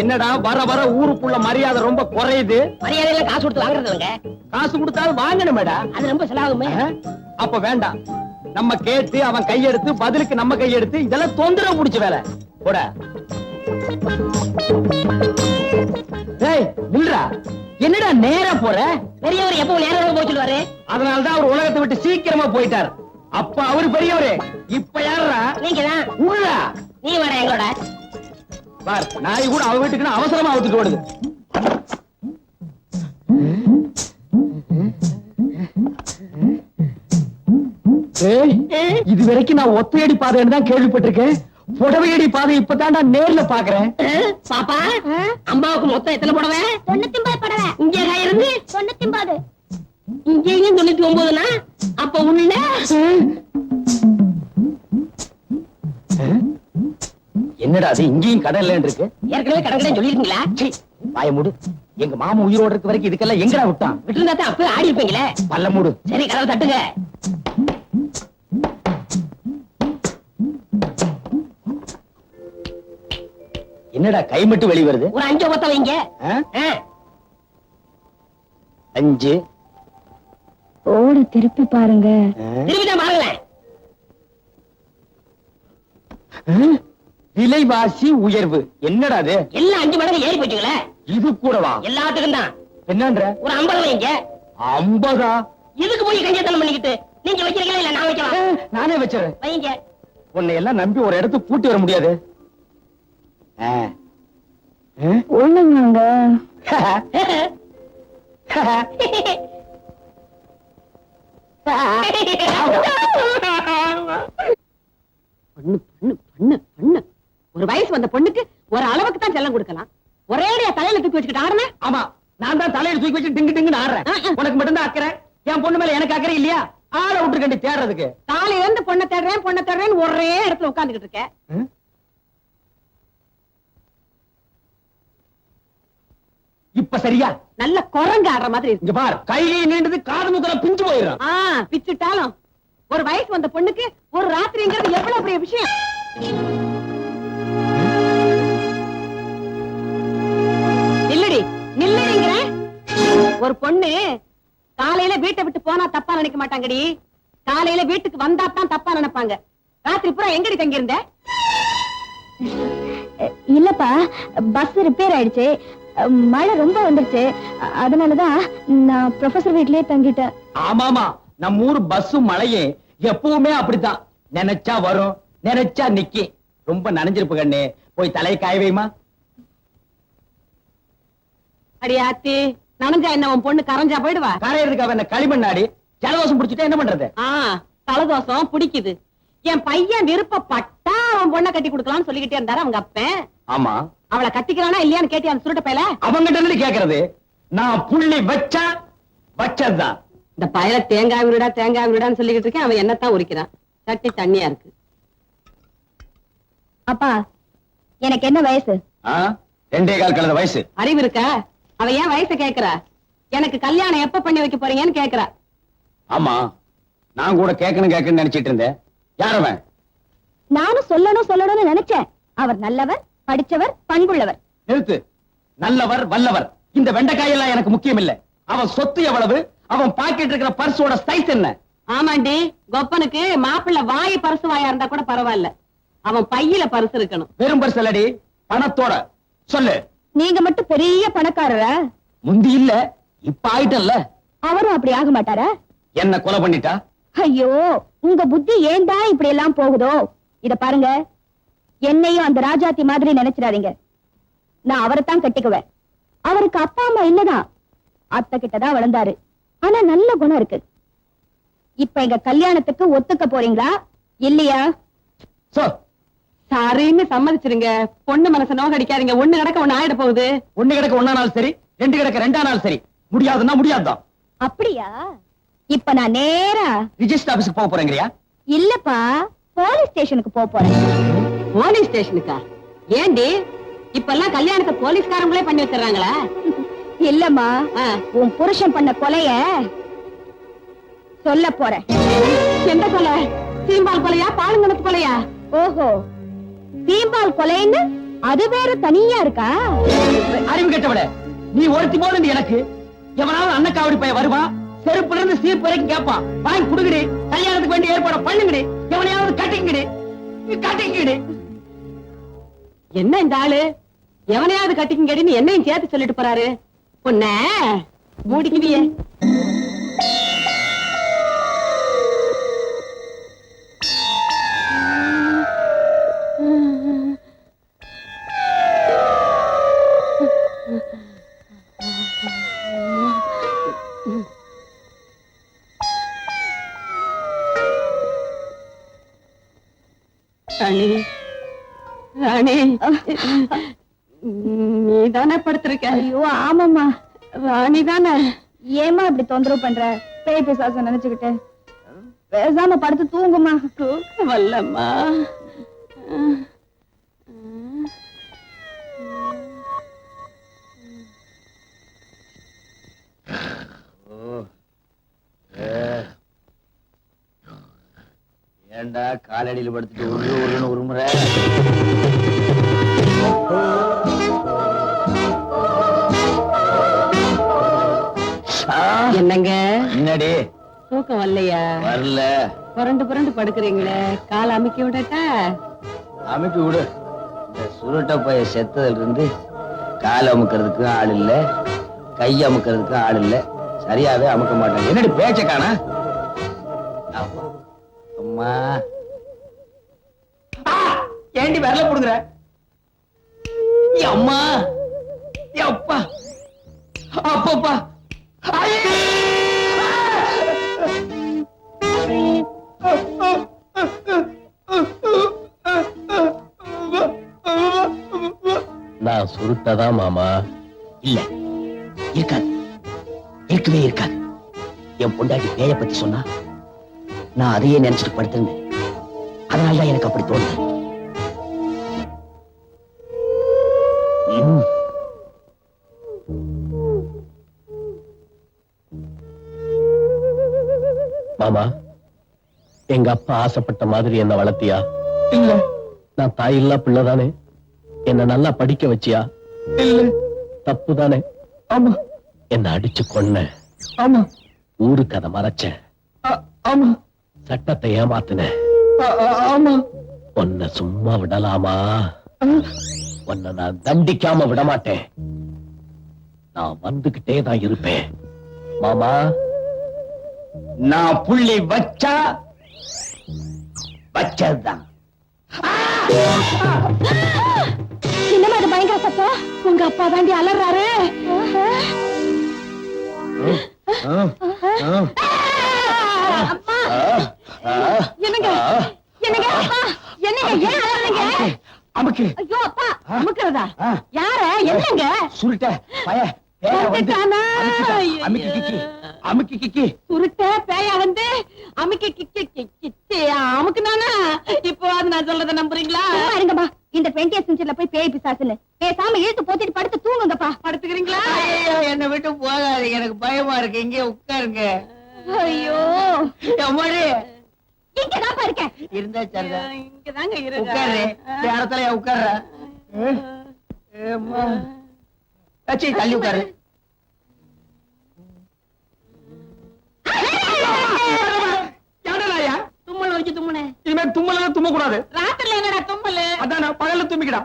என்னடா வர வர ஊருக்குள்ள மரியாதை ரொம்ப குறையுது. மரியாதையில காசு கொடுத்து வாங்குறதுங்க. காசு கொடுத்தாலும் வாங்கணுமேடா. அது ரொம்ப செலவாகுமே. அப்ப வேண்டாம், நம்ம கேட்டு அவன் கையெடுத்து பதிலுக்கு நம்ம கையெடுத்து இதெல்லாம் தொந்தரவு புடிச்ச வேலை. போட. ஏய் நில்றா, என்னடா நேரா போற? பெரியவர் எப்பவும் நேரம் போய் சொல்லுவாரு. அதனாலதான் அவர் உலகத்தை விட்டு சீக்கிரமா போயிட்டார். அப்ப அவரு பெரியவரு, இப்ப யாரா? நீங்க தான். உள்ளா நீ வர எங்களோட. பார், நாய் கூட அவ வீட்டுக்கு அவசரமா அவுத்துட்டு ஓடுது. இது வரைக்கும் நான் ஒத்தையடி பாதைன்னு தான் கேள்விப்பட்டிருக்கேன். புடவையடி பாதை இப்பதான் நான் நேர்ல பாக்குறேன். பாப்பா, அம்மாவுக்கு மொத்தம் எத்தனை புடவை? 99 புடவை. இங்க இருந்து 99. இங்கேயும் 99னா அப்ப உள்ள என்னடா அது இங்கேயும் கடை இல்லன்னு இருக்கு? ஏற்கனவே கடை சொல்லிருக்கீங்களா? வாய மூடு. எங்க மாமா உயிரோடு இருக்க வரைக்கும் இதுக்கெல்லாம் எங்கடா விட்டான்? விட்டுருந்தா தான் அப்பவே ஆடி இருப்பீங்களே. பல்ல மூடு. சரி, கதவை தட்டுங்க. என்னடா கை மட்டும் வெளி வருது? ஒரு 5 ஒத்த வைங்க. 5 ஓட திருப்பி பாருங்க. திருப்பிதான் பாருங்களேன். விலைவாசி உயர்வு. என்னடா அது? எல்லாம் 5 மடங்கு ஏறி போச்சுங்களே. இது கூடவா? எல்லாத்துக்கும் தான். என்னன்ற? ஒரு 50 வைங்க. 50? இதுக்கு போய் கஞ்சத்தனம் பண்ணிக்கிட்டு நீங்க வைக்கிறீங்களா இல்ல நான் வைக்கலாம்? நானே வச்சிடறேன். வைங்க. உன்னை எல்லாம் நம்பி ஒரு இடத்துக்கு கூட்டி வர முடியாது. ஒண்ணுங்க. பண்ணு பண்ணு பண்ணு பண்ணு. ஒரு வயசு வந்த பொண்ணுக்கு ஒரு அளவுக்கு தான் செல்லம் கொடுக்கலாம். ஒரே தலையில தூக்கி வச்சுக்கிட்டு ஆடுன. ஆமா, நான் தான் தலையில தூக்கி வச்சு டிங்கு டிங்குன்னு ஆடுறேன். உனக்கு மட்டும் தான் அக்கறை. என் பொண்ணு மேல எனக்கு அக்கறை இல்லையா? ஆளை விட்டுருக்கண்டி தேடுறதுக்கு. காலையில இருந்து பொண்ணை தேடுறேன்னு ஒரே இடத்துல உட்கார்ந்துகிட்டு இருக்க. இப்ப சரியா? நல்ல குரங்கு ஆடுற மாதிரி இருக்கு. இங்க பார், கையை நீண்டது காது முக்கல பிஞ்சு போயிடும். பிச்சுட்டாலும் ஒரு வயசு வந்த பொண்ணுக்கு ஒரு ராத்திரிங்கிறது எவ்வளவு பெரிய விஷயம். நில்லடி நில்லடிங்கிற. ஒரு பொண்ணு காலையில வீட்டை விட்டு போனா தப்பா நினைக்க மாட்டாங்கடி. காலையில வீட்டுக்கு வந்தா தான் தப்பா நினைப்பாங்க. ராத்திரி பூரா எங்கடி தங்கி இருந்த? இல்லப்பா, பஸ் ரிப்பேர் ஆயிடுச்சு. மழை ரொம்ப வந்துருச்சு. அதனாலதான் நான் ப்ரொஃபசர் வீட்லயே தங்கிட்டேன். ஆமாமா, நம்ம ஊர் பஸ்ஸும் மழையே எப்பவுமே அப்படித்தான். நினைச்சா வரும், நினைச்சா நிக்கி. ரொம்ப நனைஞ்சிருப்பு கண்ணு, போய் தலையை காய வைமா. அடியாத்தி, நனைஞ்சா என்ன உன் பொண்ணு கரைஞ்சா போயிடுவா? கரையிறதுக்கு அவன் களிமண்ணாடி ஜலதோஷம் பிடிச்சிட்டா என்ன பண்றது? தலதோஷம் பிடிக்குது. என் பையன் விருப்பப்பட்டா அவன் பொண்ணை கட்டி கொடுக்கலாம்னு சொல்லிக்கிட்டே இருந்தாரு அவங்க அப்பன். ஆமா, அவளை கட்டிக்கிறானா இல்லையான்னு கேட்டி அந்த சுருட்ட பையல. அவங்கிட்ட கேக்குறது நான் புள்ளி வச்சா வச்சதுதான். இந்த பயல தேங்காய் விருடான்னு சொல்லிக்கிட்டு இருக்கேன். அவன் என்னத்தான் உரிக்கிறான். தட்டி தண்ணியா இருக்கு. அப்பா, எனக்கு என்ன வயசு? 2.25 கலந்த வயசு. அறிவு இருக்கா? அவ ஏன் வயசை கேக்குறா? எனக்கு கல்யாணம் எப்ப பண்ணி வைக்க போறீங்கன்னு கேக்குறா. ஆமா, நான் கூட கேட்கணும்னு நினைச்சிட்டு இருந்தேன். யாரவன்? நானும் சொல்லணும்னு நினைச்சேன். அவர் நல்லவர், படிச்சவர், பண்புள்ளவர். நிறுத்து. நல்லவர் வல்லவர் இந்த வெண்டைக்காயெல்லாம் எனக்கு முக்கியம் இல்ல. அவன் சொத்து எவ்வளவு, அவன் பாக்கெட் இருக்கிற பர்ஸோட சைஸ் என்ன? ஆமாண்டி, கொப்பனுக்கு மாப்பிள்ள வாய் பரிசு வாயா இருந்தா கூட பரவாயில்ல. அவன் பையில பரிசு இருக்கணும். வெறும் பரிசு இல்லடி, பணத்தோட. சொல்லு. நீங்க மட்டும் பெரிய பணக்காரரா? முந்தி இல்ல, இப்ப ஆயிட்டல்ல. அவரும் அப்படி ஆக மாட்டாரா? என்ன கொலை பண்ணிட்டா? ஐயோ, உங்க புத்தி ஏண்டா இப்படி எல்லாம் போகுதோ? இத பாருங்க, என்னையும் அந்த ராஜாத்தி மாதிரி நினைச்சிடாதீங்க. நான் அவரைத்தான் கட்டிக்குவேன். அவருக்கு அப்பா அம்மா இல்லதான், அத்தை கிட்டதான் வளர்ந்தாரு. ஆனா நல்ல குணம் இருக்கு. இப்ப எங்க கல்யாணத்துக்கு ஒத்துக்க போறீங்களா இல்லையா? சரின்னு சம்மதிச்சிருங்க. பொண்ணு மனசை நோக்கடிக்காதீங்க. ஒண்ணு கிடக்க ஒண்ணு ஆயிட போகுது. ஒண்ணு கிடக்க ஒண்ணானாலும் சரி, 2 கிடக்க 2 நாள் சரி. முடியாதுன்னா முடியாதுதான். அப்படியா? இப்ப நான் நேரா ரிஜிஸ்டர் ஆபீஸ்க்கு போக போறேங்கறியா? இல்லப்பா, போலீஸ் ஸ்டேஷனுக்கு போறேன். போலீஸ் ஸ்டேஷனுக்கா? ஏண்டி, இப்பெல்லாம் கல்யாணத்தை போலீஸ்காரங்களே பண்ணி வச்சிடறாங்களா? இல்லம்மா, உன் புருஷன் பண்ண கொலைய சொல்ல போறேன். எந்த கொலை? சீம்பால் கொலையா, பாலுங்கணத்து கொலையா? ஓஹோ, சீம்பால் கொலைன்னு அது வேற தனியா இருக்கா? அறிவு கெட்டவள, நீ ஒருத்தி போது எனக்கு எவனாவது அன்னக்காவடி பைய வருவான், செருப்புல இருந்து சீப்பு வரைக்கும் கேட்பான், வாங்கி குடுங்கடி, கல்யாணத்துக்கு வேண்டிய ஏற்பாடு பண்ணுங்கடி, எவனையாவது கட்டிங்கடி கட்டிங்கடி. என்ன இந்த ஆளு எவனையாவது கட்டிக்கங்கடின்னு என்னையும் சேர்த்து சொல்லிட்டு போறாரு. பொண்ண மூடிக்குவியே. ராணி, ராணி, நீ தானே படுத்திருக்க? ஐயோ ஆமாம்மா. ராணி தானே? ஏமா இப்படி தொந்தரவு பண்ற? பேய் பிசாசம் நினைச்சுக்கிட்டு பேசாம படுத்து தூங்குமா. தூக்கம் வரலம்மா. ஏண்டா காலடியில் படுத்துட்டு ஒரு முறை என்னங்க என்னடி தூக்கம் வரலையா? வரல. புரண்டு புரண்டு படுக்கிறீங்களே, கால் அமுக்கி விடட்டா? அமுக்கி விடு. இந்த சுருட்ட பைய செத்ததுல இருந்து கால் அமுக்கிறதுக்கு ஆள் இல்ல, கை அமுக்கிறதுக்கு ஆள் இல்ல, சரியாவே அமுக்க மாட்டாங்க. என்னடி பேச்ச காணா? அம்மா ஏண்டி வரல போடுங்கிற? அம்மா அப்பா அப்பப்பா நான் சுருட்டதான் மாமா. இல்ல, இருக்காது, இருக்கவே இருக்காது. என் பொண்டாட்டி பேய பத்தி சொன்னா நான் அதையே நினைச்சிட்டு படுத்திருந்தேன். அதனாலதான் எனக்கு அப்படி தோணுது. மாமா, எங்க அப்பா ஆசைப்பட்ட மாதிரி என்ன வளர்த்தியா? இல்ல. நான் தாயில்லா பிள்ளைதானே? என்ன நல்லா படிக்க வச்சியா? இல்ல. தப்புதானே? ஆமா. என்ன அடிச்சு கொன்ன? ஆமா. ஊருக்கு அதை மறைச்ச? ஆமா. சட்டத்தை ஏமாத்தின? ஆமா. உன்னை சும்மா விடலாமா? உன்னை நான் தண்டிக்காம விட மாட்டேன். நான் வந்துகிட்டே தான் இருப்பேன். மாமா, நான் புள்ளி வச்சா வச்சதுதான். என்னமா அது பயங்கர சத்தம்? உங்க அப்பா தாண்டி அலறாரு. என்னங்க என்னங்க அப்பா, என்னங்க ஏன் அலறீங்க? அமுக்கு. ஐயோ அப்பா, அமுக்குறதா? யார? என்னங்க சுருட்ட பய பேய வந்து வந்துட்டானா? அமுக்கி கிக்கி அமுக்கி கிக்கி. சுருட்ட பேயா வந்து அமுக்கி கிக்கி கிச்சி அமுக்குனானா? இப்போ அது நான் சொல்றத நம்புறீங்களா? சும்மா இருங்கப்பா. இந்த 20th செஞ்சுரில போய் பேய் பிசாசுன்னு பேசாம இழுத்து போத்திட்டு படுத்து தூங்குங்கப்பா. படுத்துக்கிறீங்களா? என்னை விட்டு போகாதீங்க, எனக்கு பயமா இருக்கு. இங்கே உட்காருங்க. ஐயோ எம்மாடி இங்கதான்ப்பா இருக்கேன். இருந்தா சரிதா. இங்கதாங்க உட்காரு. இடத்துல உட்கார்ற. தள்ளி உட்காரு. தும்மல் வச்சு தும்முனே. இனிமே தும்மல தும்ம கூடாது. ராத்திரில என்னடா தும்மல்? அதான் பகல்ல தும்பிக்கிடா.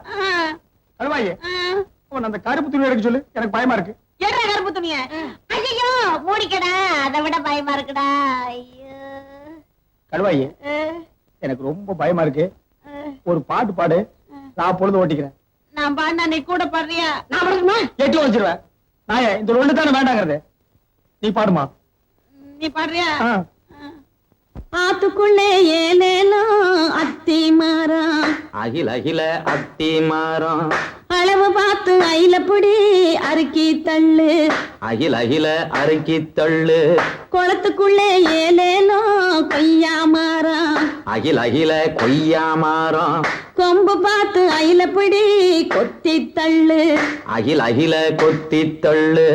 அழுவாயே, அந்த கருப்பு துணி எடுக்க சொல்லு, எனக்கு பயமா இருக்கு. என்ன கருப்பு துணிய? ஐயோ மூடிக்கடா, அதை விட பயமா இருக்குடா. ஐயோ கழுவாயே, எனக்கு ரொம்ப பயமா இருக்கு. ஒரு பாட்டு பாடு, நான் பொழுது ஓட்டிக்கிறேன். நான் பாடினா நீ கூட பாடுறியா? நான் பாடுமா? எட்டு வச்சிருவேன். நாயே, இந்த ரெண்டு தானே வேண்டாங்கிறது. நீ பாடுமா? நீ பாடுறியா? ஆத்துக்குள்ளே ஏலேலோ அத்தி மரம், அகில அகில அத்தி மரம், அளவு அளவு பார்த்து அயில புடி அறுக்கி தள்ளு அகில அகில அறுக்கி தள்ளு குளத்துக்குள்ளே ஏலேலோ கொய்யா மரம் அகில அகில கொய்யா மரம் கொம்பு பார்த்து அயில புடி கொத்தி தள்ளு அகில அகில கொத்தி தள்ளு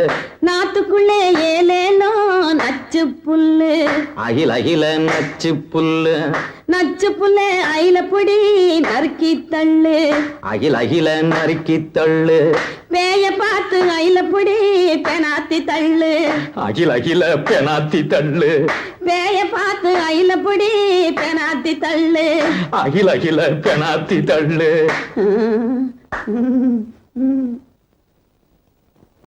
நாத்துக்குள்ளே ஏலேலோ நச்சு புல்லு அகில அகில நச்சு புல்லு நச்சு புல்லே அயில புடி நறுக்கி தள்ளு அகில அகில நறுக்கி தள்ளு வேய பார்த்து அயில புடி பெனாத்தி தள்ளு அகில அகில பெனாத்தி தள்ளு வேய பார்த்து அயில புடி பெனாத்தி தள்ளு அகில அகில பெனாத்தி தள்ளு ம், ம், ம்.